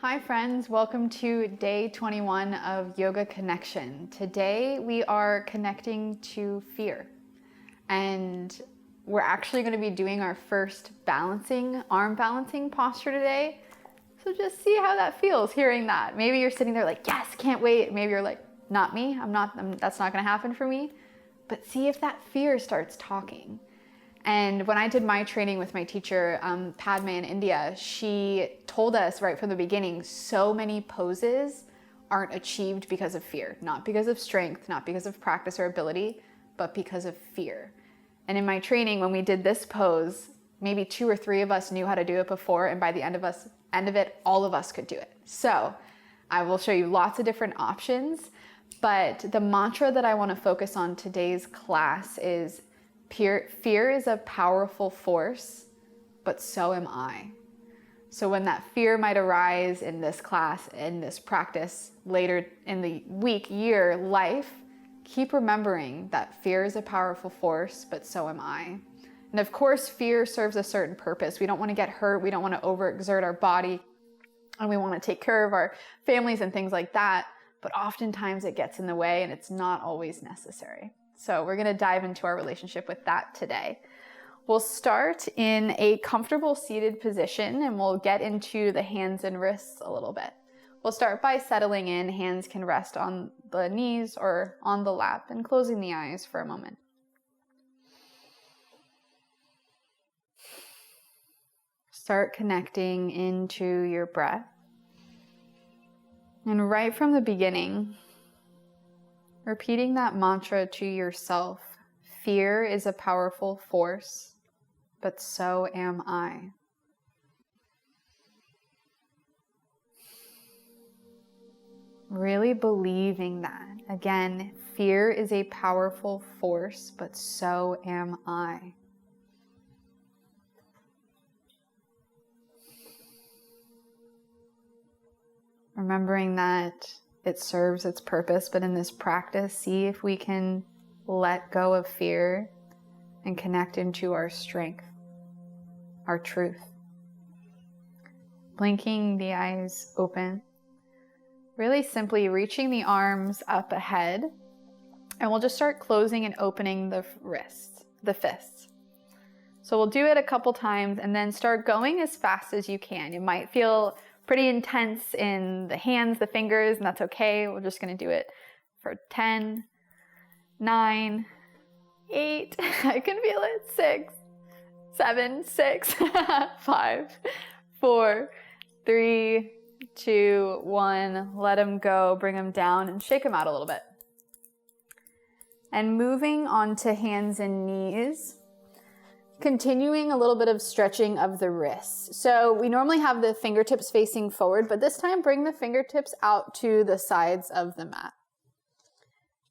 Hi friends, welcome to day 21 of Yoga Connection. Today we are connecting to fear, and we're actually going to be doing our first arm balancing posture today. So just see how that feels, hearing that. Maybe you're sitting there like, yes, can't wait. Maybe you're like, not me, that's not going to happen for me. But see if that fear starts talking. And when I did my training with my teacher, Padma in India, she told us right from the beginning, so many poses aren't achieved because of fear, not because of strength, not because of practice or ability, but because of fear. And in my training, when we did this pose, maybe 2 or 3 of us knew how to do it before, and by the end of it, all of us could do it. So I will show you lots of different options, but the mantra that I want to focus on today's class is fear is a powerful force, but so am I. So when that fear might arise in this class, in this practice, later in the week, year, life, keep remembering that fear is a powerful force, but so am I. And of course, fear serves a certain purpose. We don't want to get hurt. We don't want to overexert our body, and we want to take care of our families and things like that. But oftentimes it gets in the way, and it's not always necessary. So we're going to dive into our relationship with that today. We'll start in a comfortable seated position, and we'll get into the hands and wrists a little bit. We'll start by settling in. Hands can rest on the knees or on the lap, and closing the eyes for a moment. Start connecting into your breath. And right from the beginning, repeating that mantra to yourself, fear is a powerful force, but so am I. Really believing that. Again, fear is a powerful force, but so am I. Remembering that it serves its purpose, but in this practice, see if we can let go of fear and connect into our strength, our truth. Blinking the eyes open. Really simply reaching the arms up ahead, and we'll just start closing and opening the fists. So we'll do it a couple times and then start going as fast as you can. You might feel pretty intense in the hands, the fingers, and that's okay. We're just going to do it for 10, 9, 8, I can feel it, 6, 7, 6, 5, 4, 3, 2, 1. Let them go, bring them down, and shake them out a little bit. And moving on to hands and knees. Continuing a little bit of stretching of the wrists. So we normally have the fingertips facing forward, but this time bring the fingertips out to the sides of the mat.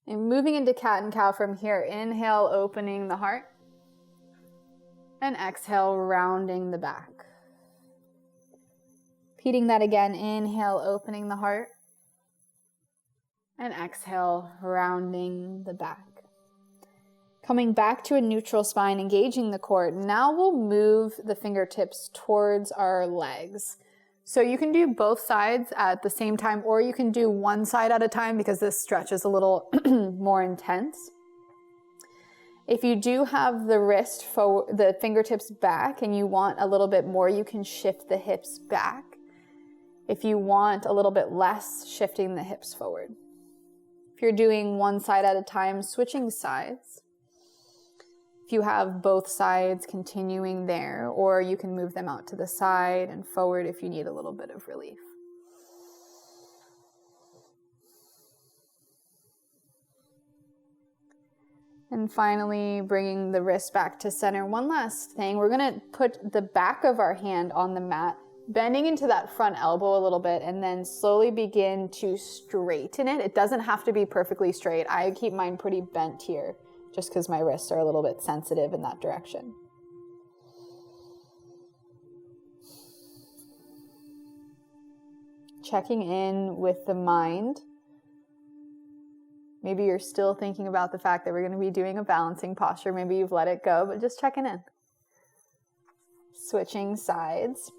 And moving into cat and cow from here, inhale, opening the heart. And exhale, rounding the back. Repeating that again, inhale, opening the heart. And exhale, rounding the back. Coming back to a neutral spine, engaging the core. Now we'll move the fingertips towards our legs. So you can do both sides at the same time, or you can do one side at a time because this stretch is a little more intense. If you do have the fingertips back and you want a little bit more, you can shift the hips back. If you want a little bit less, shifting the hips forward. If you're doing one side at a time, switching sides. If you have both sides, continuing there, or you can move them out to the side and forward if you need a little bit of relief. And finally, bringing the wrist back to center. One last thing, we're going to put the back of our hand on the mat, bending into that front elbow a little bit, and then slowly begin to straighten it. It doesn't have to be perfectly straight. I keep mine pretty bent here, just because my wrists are a little bit sensitive in that direction. Checking in with the mind. Maybe you're still thinking about the fact that we're going to be doing a balancing posture. Maybe you've let it go, but just checking in. Switching sides.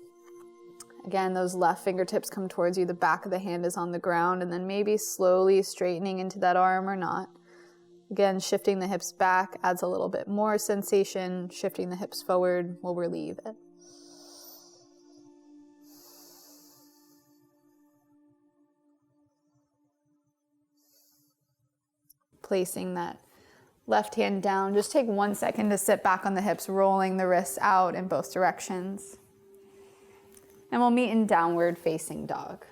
Again, those left fingertips come towards you, the back of the hand is on the ground, and then maybe slowly straightening into that arm or not. Again, shifting the hips back adds a little bit more sensation. Shifting the hips forward will relieve it. Placing that left hand down. Just take 1 second to sit back on the hips, rolling the wrists out in both directions. And we'll meet in downward facing dog.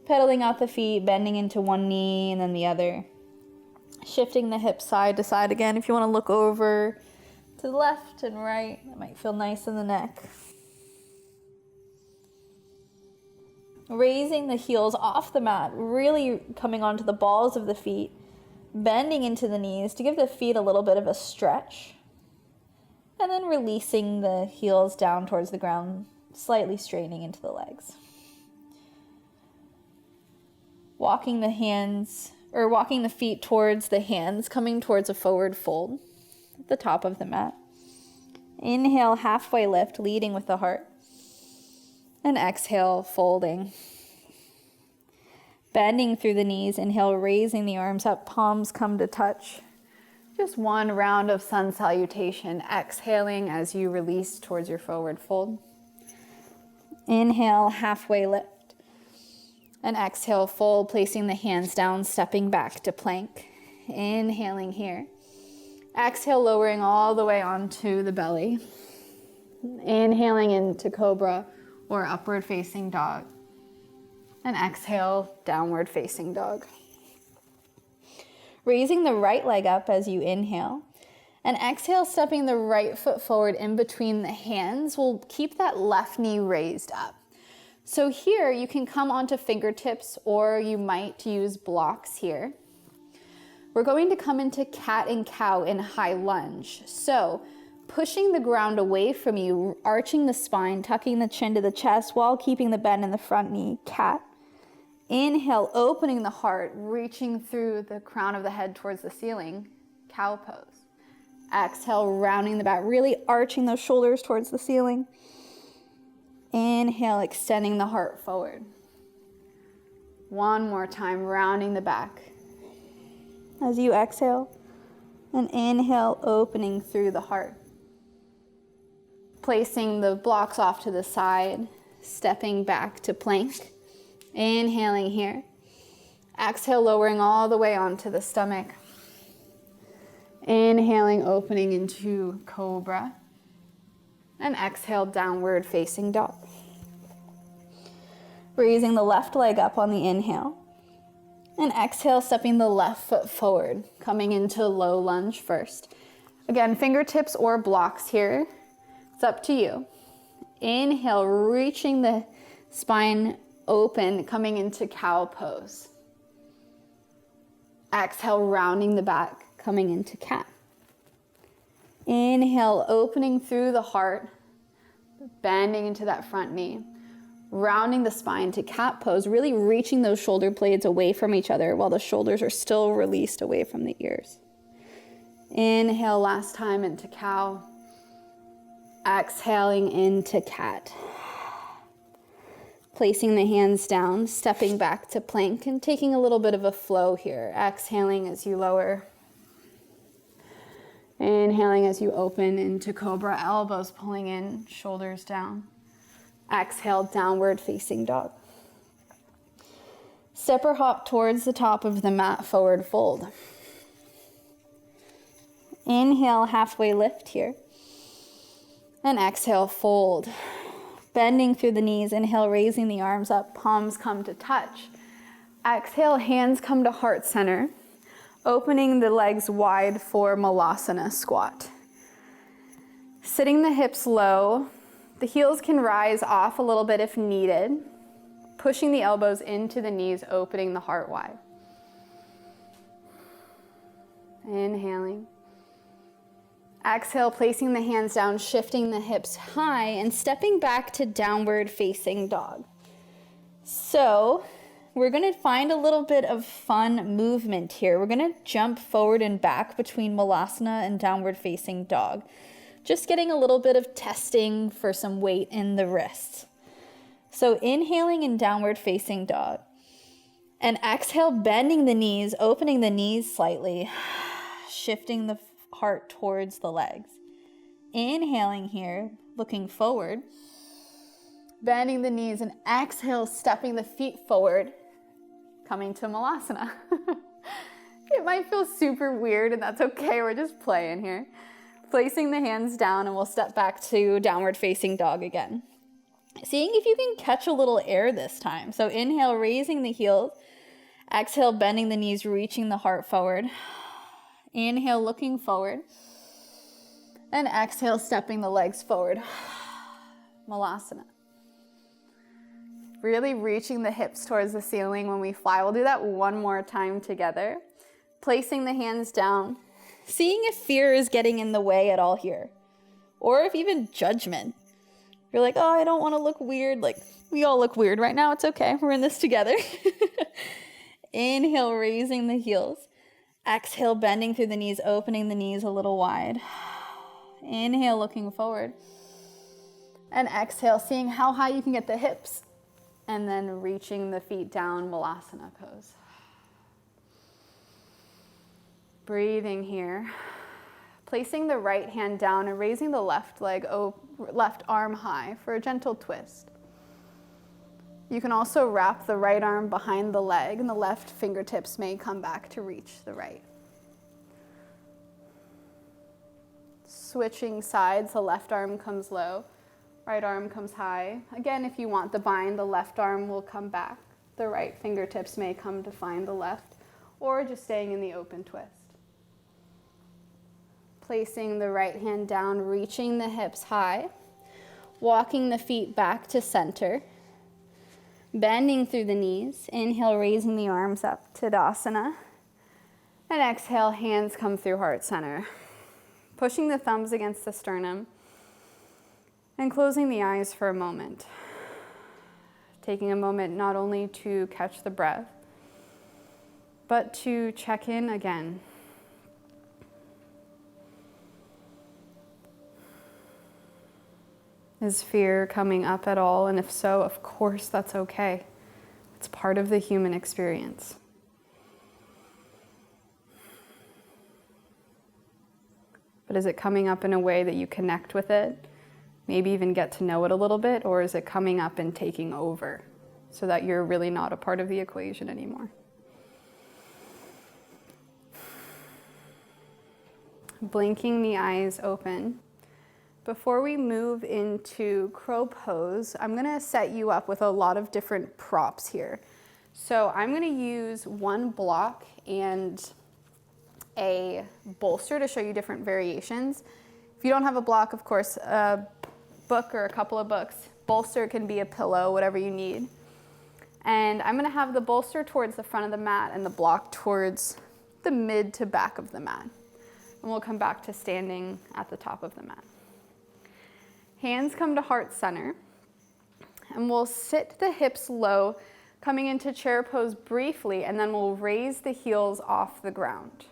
Pedaling out the feet, bending into one knee and then the other. Shifting the hips side to side again. If you want to look over to the left and right, that might feel nice in the neck. Raising the heels off the mat, really coming onto the balls of the feet, bending into the knees to give the feet a little bit of a stretch. And then releasing the heels down towards the ground, slightly straightening into the legs. Walking the feet towards the hands, coming towards a forward fold at the top of the mat. Inhale, halfway lift, leading with the heart. And exhale, folding. Bending through the knees, inhale, raising the arms up, palms come to touch. Just one round of sun salutation, exhaling as you release towards your forward fold. Inhale, halfway lift. And exhale, fold, placing the hands down, stepping back to plank. Inhaling here. Exhale, lowering all the way onto the belly. Inhaling into cobra or upward facing dog. And exhale, downward facing dog. Raising the right leg up as you inhale. And exhale, stepping the right foot forward in between the hands. We'll keep that left knee raised up. So here you can come onto fingertips or you might use blocks here. We're going to come into cat and cow in high lunge. So pushing the ground away from you, arching the spine, tucking the chin to the chest while keeping the bend in the front knee, cat. Inhale, opening the heart, reaching through the crown of the head towards the ceiling, cow pose. Exhale, rounding the back, really arching those shoulders towards the ceiling. Inhale, extending the heart forward. One more time, rounding the back. As you exhale, and inhale, opening through the heart. Placing the blocks off to the side, stepping back to plank. Inhaling here. Exhale, lowering all the way onto the stomach. Inhaling, opening into cobra. And exhale, downward facing dog. Raising the left leg up on the inhale. And exhale, stepping the left foot forward, coming into low lunge first. Again, fingertips or blocks here. It's up to you. Inhale, reaching the spine open, coming into cow pose. Exhale, rounding the back, coming into cat. Inhale, opening through the heart, bending into that front knee, rounding the spine to cat pose, really reaching those shoulder blades away from each other while the shoulders are still released away from the ears. Inhale, last time into cow. Exhaling into cat. Placing the hands down, stepping back to plank and taking a little bit of a flow here. Exhaling as you lower. Inhaling as you open into cobra, elbows pulling in, shoulders down. Exhale, downward facing dog. Step or hop towards the top of the mat, forward fold. Inhale, halfway lift here. And exhale, fold. Bending through the knees, inhale, raising the arms up, palms come to touch. Exhale, hands come to heart center. Opening the legs wide for Malasana squat. Sitting the hips low, the heels can rise off a little bit if needed. Pushing the elbows into the knees, opening the heart wide. Inhaling. Exhale, placing the hands down, shifting the hips high, and stepping back to downward facing dog. So, we're going to find a little bit of fun movement here. We're going to jump forward and back between Malasana and downward facing dog. just getting a little bit of testing for some weight in the wrists. So inhaling in downward facing dog. And exhale, bending the knees, opening the knees slightly, shifting the heart towards the legs. Inhaling here, looking forward, bending the knees, and exhale, stepping the feet forward, coming to Malasana. It might feel super weird, and that's okay. We're just playing here. Placing the hands down, and we'll step back to downward facing dog again. Seeing if you can catch a little air this time. So inhale, raising the heels. Exhale, bending the knees, reaching the heart forward. Inhale, looking forward. And exhale, stepping the legs forward. Malasana. Really reaching the hips towards the ceiling when we fly. We'll do that one more time together. Placing the hands down. Seeing if fear is getting in the way at all here. Or if even judgment. You're like, oh, I don't want to look weird. Like, we all look weird right now. It's okay. We're in this together. Inhale, raising the heels. Exhale, bending through the knees, opening the knees a little wide. Inhale, looking forward. And exhale, seeing how high you can get the hips. And then reaching the feet down, Malasana pose. Breathing here. Placing the right hand down and raising the left arm high for a gentle twist. You can also wrap the right arm behind the leg, and the left fingertips may come back to reach the right. Switching sides, the left arm comes low, right arm comes high. Again, if you want the bind, the left arm will come back. The right fingertips may come to find the left, or just staying in the open twist. Placing the right hand down, reaching the hips high, walking the feet back to center, bending through the knees. Inhale, raising the arms up, Tadasana. And exhale, hands come through heart center. Pushing the thumbs against the sternum and closing the eyes for a moment. Taking a moment not only to catch the breath, but to check in again. Is fear coming up at all? And if so, of course, that's okay. It's part of the human experience. But is it coming up in a way that you connect with it? Maybe even get to know it a little bit? Or is it coming up and taking over so that you're really not a part of the equation anymore? Blinking the eyes open. Before we move into crow pose, I'm gonna set you up with a lot of different props here. So I'm gonna use one block and a bolster to show you different variations. If you don't have a block, of course, a book or a couple of books. Bolster can be a pillow, whatever you need. And I'm gonna have the bolster towards the front of the mat and the block towards the mid to back of the mat. And we'll come back to standing at the top of the mat. Hands come to heart center, and we'll sit the hips low, coming into chair pose briefly, and then we'll raise the heels off the ground.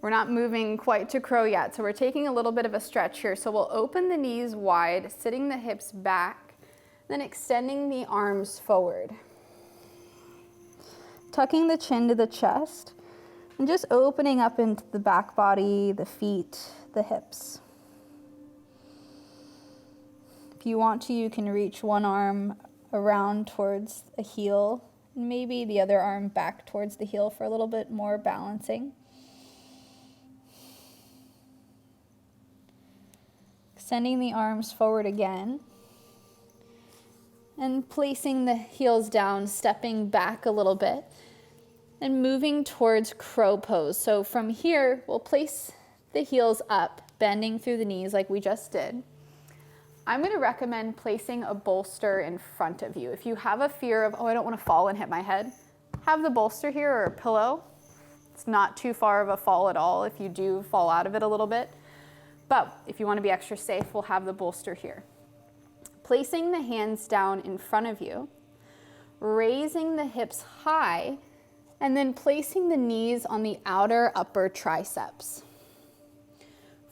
We're not moving quite to crow yet, so we're taking a little bit of a stretch here. So we'll open the knees wide, sitting the hips back, then extending the arms forward. Tucking the chin to the chest, and just opening up into the back body, the feet, the hips. If you want to, you can reach one arm around towards a heel, and maybe the other arm back towards the heel for a little bit more balancing. Extending the arms forward again, and placing the heels down, stepping back a little bit, and moving towards crow pose. So from here, we'll place the heels up, bending through the knees like we just did. I'm going to recommend placing a bolster in front of you. If you have a fear of, oh, I don't want to fall and hit my head, have the bolster here or a pillow. It's not too far of a fall at all if you do fall out of it a little bit. But if you want to be extra safe, we'll have the bolster here. Placing the hands down in front of you, raising the hips high, and then placing the knees on the outer upper triceps.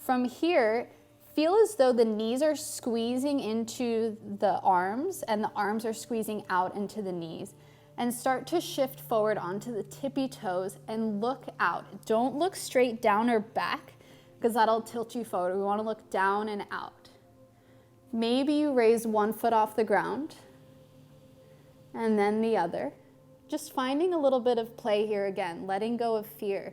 From here, feel as though the knees are squeezing into the arms and the arms are squeezing out into the knees. And start to shift forward onto the tippy toes and look out. Don't look straight down or back because that'll tilt you forward. We want to look down and out. Maybe you raise one foot off the ground and then the other. Just finding a little bit of play here again, letting go of fear.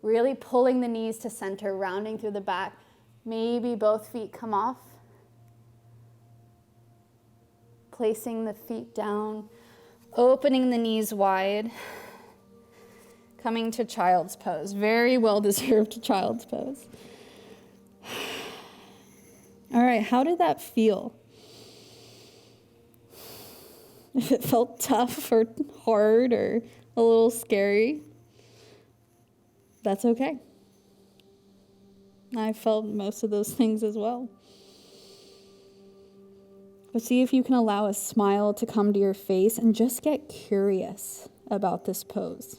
Really pulling the knees to center, rounding through the back. Maybe both feet come off. Placing the feet down. Opening the knees wide, coming to child's pose. Very well-deserved child's pose. All right, how did that feel? If it felt tough or hard or a little scary, that's okay. I felt most of those things as well. But see if you can allow a smile to come to your face and just get curious about this pose.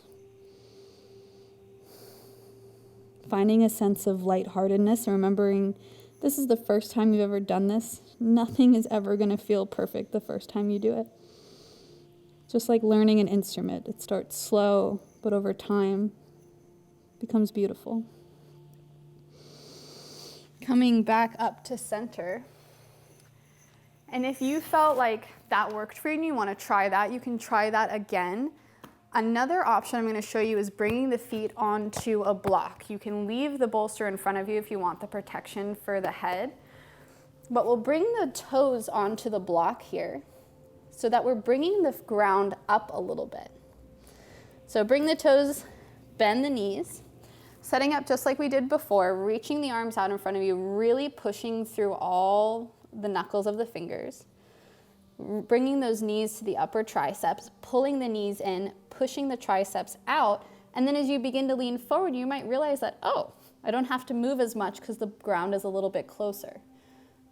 Finding a sense of lightheartedness, remembering this is the first time you've ever done this. Nothing is ever going to feel perfect the first time you do it. Just like learning an instrument. It starts slow, but over time becomes beautiful. Coming back up to center. And if you felt like that worked for you and you want to try that, you can try that again. Another option I'm going to show you is bringing the feet onto a block. You can leave the bolster in front of you if you want the protection for the head. But we'll bring the toes onto the block here so that we're bringing the ground up a little bit. So bring the toes, bend the knees, setting up just like we did before, reaching the arms out in front of you, really pushing through all the knuckles of the fingers, bringing those knees to the upper triceps, pulling the knees in, pushing the triceps out, and then as you begin to lean forward, you might realize that, oh, I don't have to move as much because the ground is a little bit closer.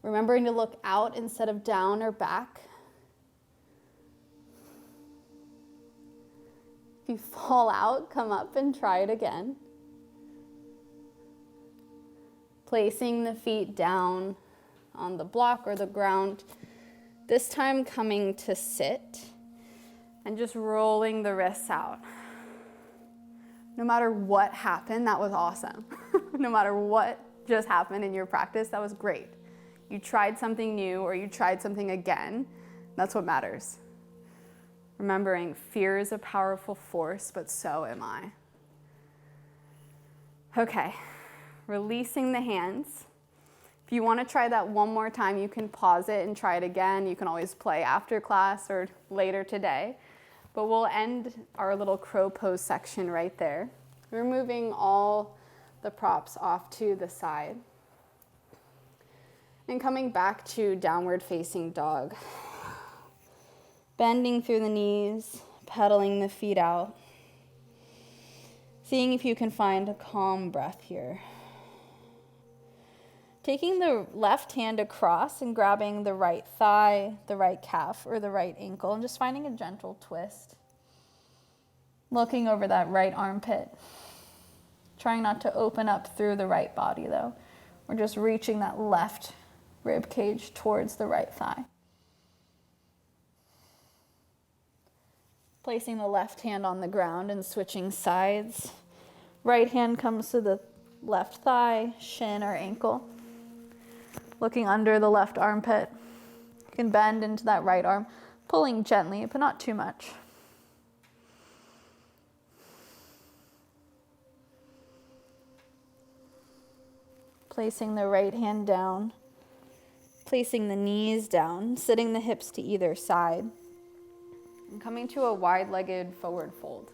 Remembering to look out instead of down or back. If you fall out, come up and try it again. Placing the feet down on the block or the ground. This time coming to sit and just rolling the wrists out. No matter what happened, that was awesome. No matter what just happened in your practice, that was great. You tried something new or you tried something again. That's what matters. Remembering fear is a powerful force, but so am I. Okay, releasing the hands. If you want to try that one more time, you can pause it and try it again. You can always play after class or later today. But we'll end our little crow pose section right there. We're moving all the props off to the side. And coming back to downward facing dog. Bending through the knees, pedaling the feet out. Seeing if you can find a calm breath here. Taking the left hand across and grabbing the right thigh, the right calf, or the right ankle, and just finding a gentle twist. Looking over that right armpit. Trying not to open up through the right body though. We're just reaching that left rib cage towards the right thigh. Placing the left hand on the ground and switching sides. Right hand comes to the left thigh, shin, or ankle. Looking under the left armpit. You can bend into that right arm, pulling gently, but not too much. Placing the right hand down. Placing the knees down, sitting the hips to either side. And coming to a wide-legged forward fold.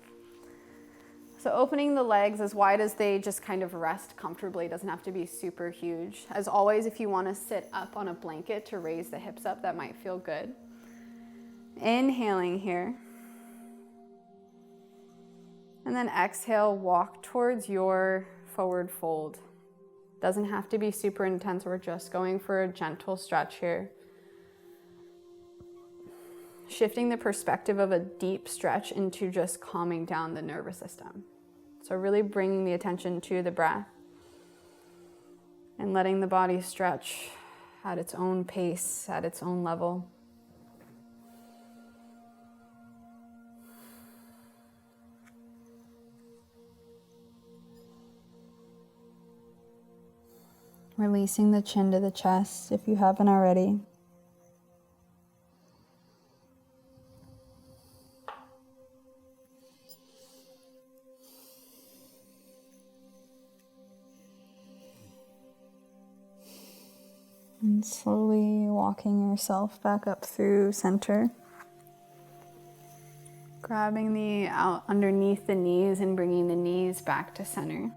So opening the legs as wide as they just kind of rest comfortably. It doesn't have to be super huge. As always, if you want to sit up on a blanket to raise the hips up, that might feel good. Inhaling here. And then exhale, walk towards your forward fold. Doesn't have to be super intense. We're just going for a gentle stretch here. Shifting the perspective of a deep stretch into just calming down the nervous system. So really bringing the attention to the breath. and letting the body stretch at its own pace, at its own level. Releasing the chin to the chest if you haven't already. And slowly walking yourself back up through center. Grabbing the out underneath the knees and bringing the knees back to center.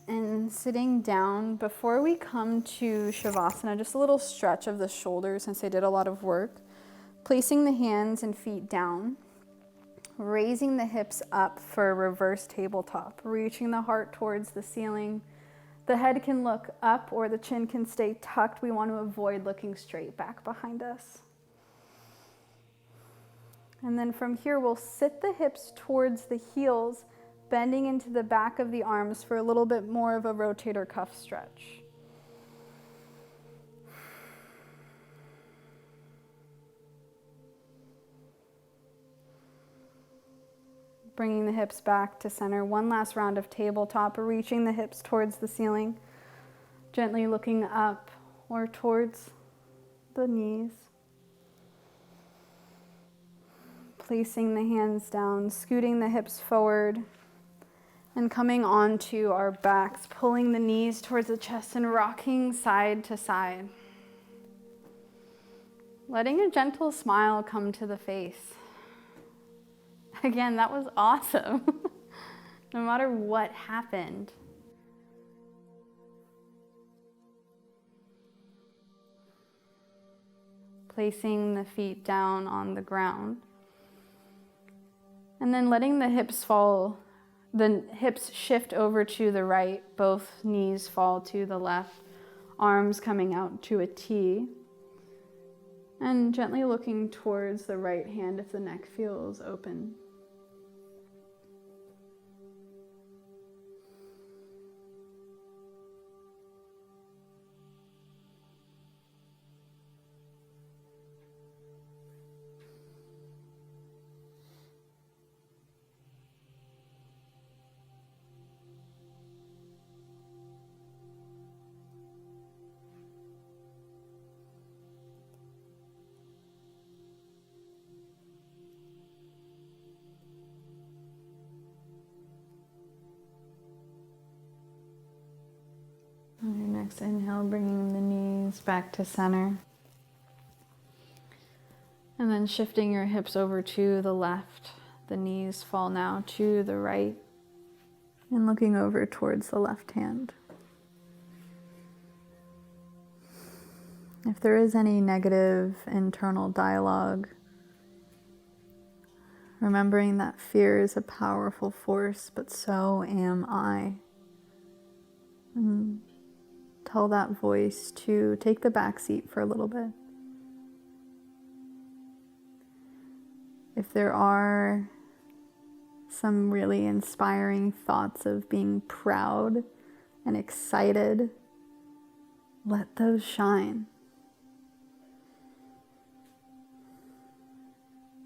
And sitting down, before we come to Shavasana, just a little stretch of the shoulders since I did a lot of work. Placing the hands and feet down. Raising the hips up for a reverse tabletop. Reaching the heart towards the ceiling. The head can look up or the chin can stay tucked. We want to avoid looking straight back behind us. And then from here, we'll sit the hips towards the heels, bending into the back of the arms for a little bit more of a rotator cuff stretch. Bringing the hips back to center. One last round of tabletop, reaching the hips towards the ceiling, gently looking up or towards the knees. Placing the hands down, scooting the hips forward, and coming onto our backs, pulling the knees towards the chest and rocking side to side. Letting a gentle smile come to the face. Again, that was awesome. No matter what happened. Placing the feet down on the ground. And then letting the hips fall, the hips shift over to the right, both knees fall to the left, arms coming out to a T. And gently looking towards the right hand if the neck feels open. On your next inhale, bringing the knees back to center. And then shifting your hips over to the left. The knees fall now to the right. And looking over towards the left hand. If there is any negative internal dialogue, remembering that fear is a powerful force, but so am I. And tell that voice to take the back seat for a little bit. If there are some really inspiring thoughts of being proud and excited, let those shine.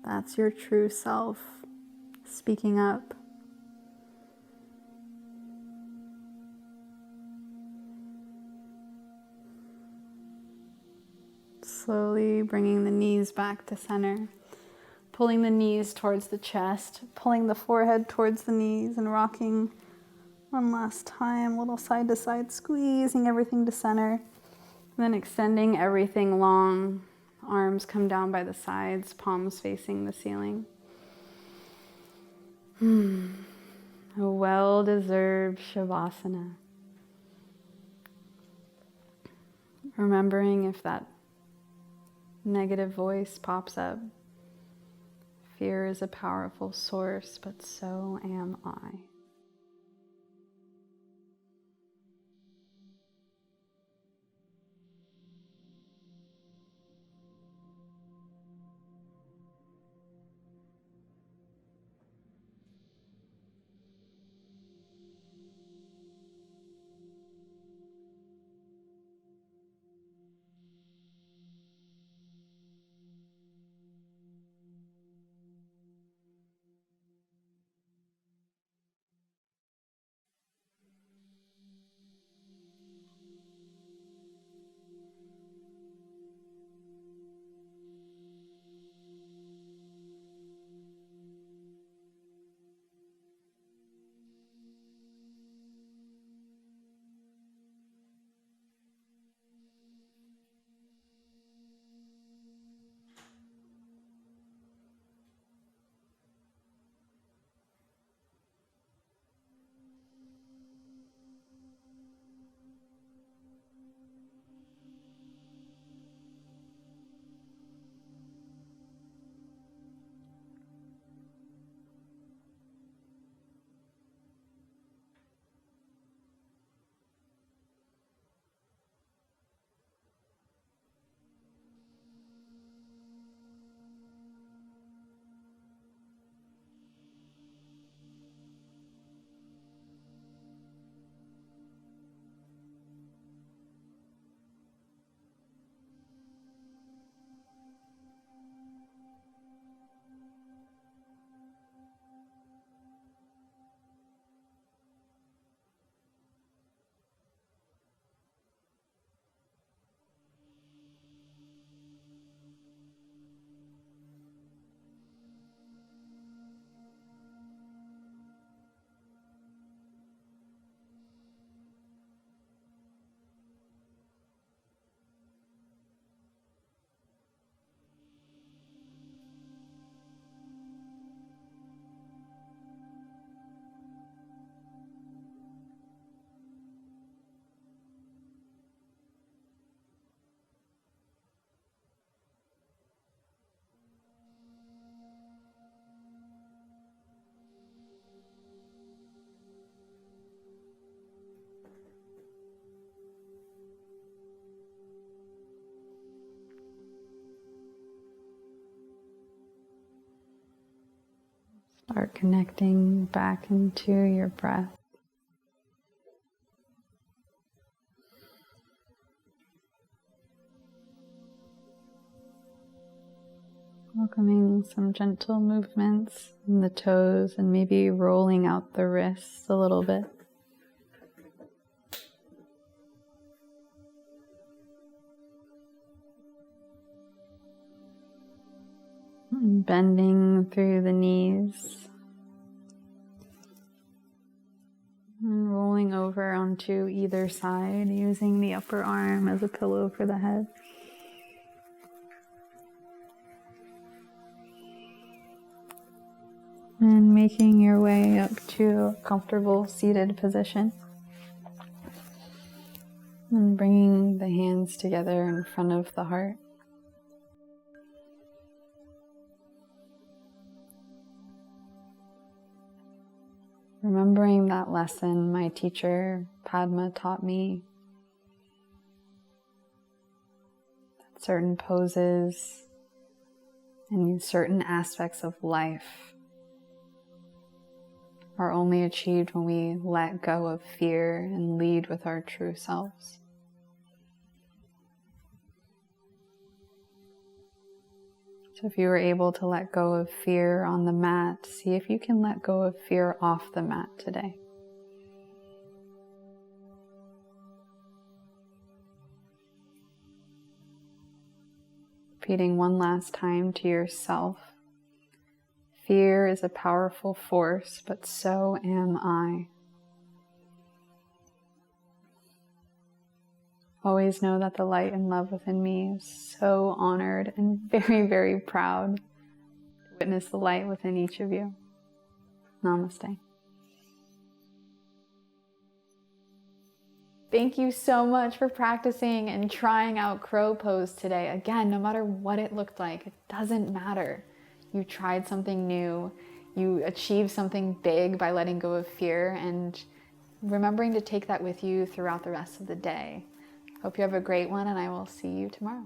That's your true self speaking up. Slowly bringing the knees back to center, pulling the knees towards the chest, pulling the forehead towards the knees and rocking one last time, little side to side, squeezing everything to center, and then extending everything long. Arms come down by the sides, palms facing the ceiling. A well-deserved Shavasana. Remembering if that negative voice pops up, fear is a powerful source, but so am I. Start connecting back into your breath. Welcoming some gentle movements in the toes and maybe rolling out the wrists a little bit. And bending through the knees. And rolling over onto either side, using the upper arm as a pillow for the head. And making your way up to a comfortable seated position. And bringing the hands together in front of the heart. Remembering that lesson my teacher, Padma, taught me. That certain poses and certain aspects of life are only achieved when we let go of fear and lead with our true selves. So if you were able to let go of fear on the mat, see if you can let go of fear off the mat today. Repeating one last time to yourself. Fear is a powerful force, but so am I. Always know that the light and love within me is so honored and very, very proud to witness the light within each of you. Namaste. Thank you so much for practicing and trying out crow pose today. Again, no matter what it looked like, it doesn't matter. You tried something new, you achieved something big by letting go of fear and remembering to take that with you throughout the rest of the day. Hope you have a great one, and I will see you tomorrow.